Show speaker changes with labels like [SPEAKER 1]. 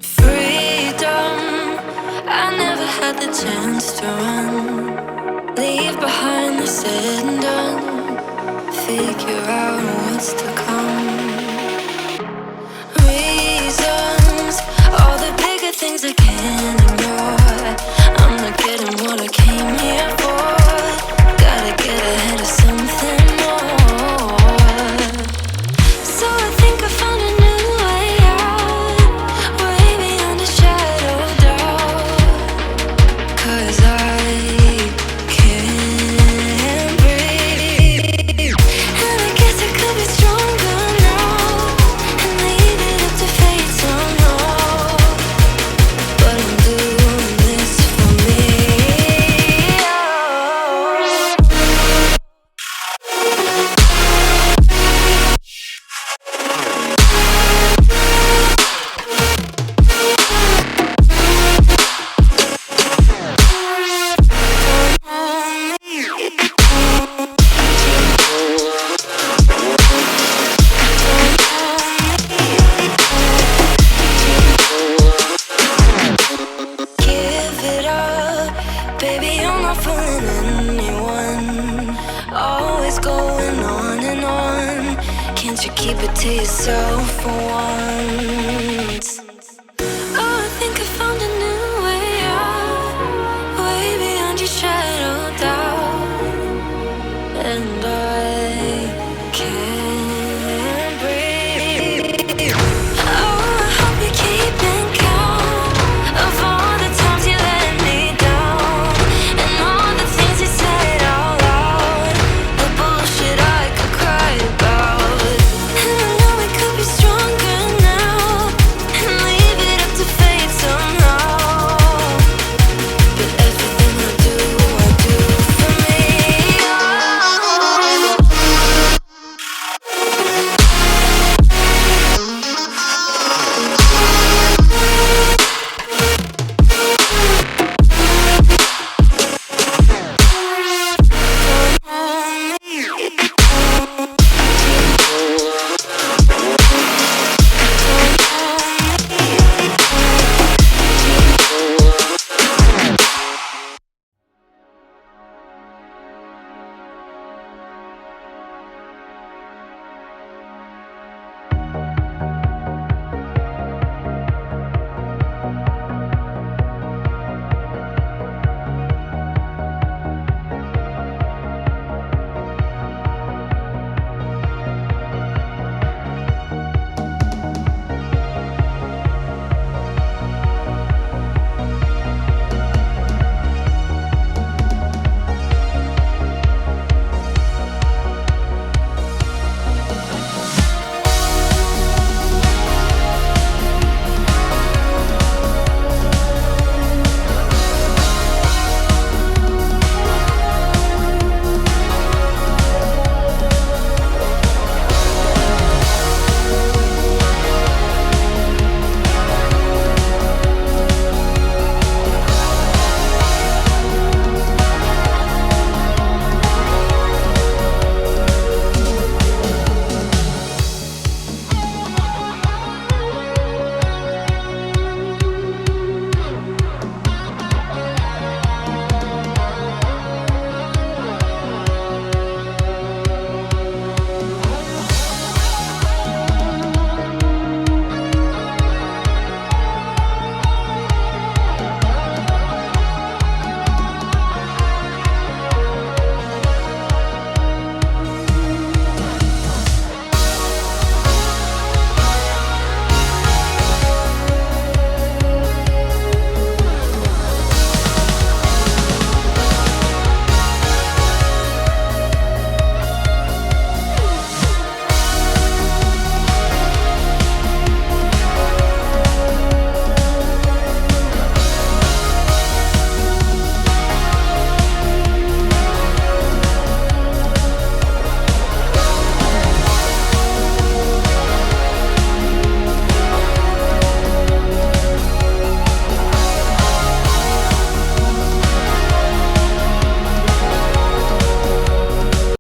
[SPEAKER 1] Freedom, I never had the chance to run. Leave behind the said and done. Figure out what's to come. Reasons, all the bigger things I can't ignore. I'm not getting what I came here for. Gotta get ahead of something more. So I think I found a new way out, way beyond a shadow of doubt. 'Cause I can't breathe, and I guess I could be stronger now and leave it up to fate somehow. But I'm doing this for me. Give it up, baby, I'm not fooling anyone. Always going on and on. Can't you keep it to yourself for once?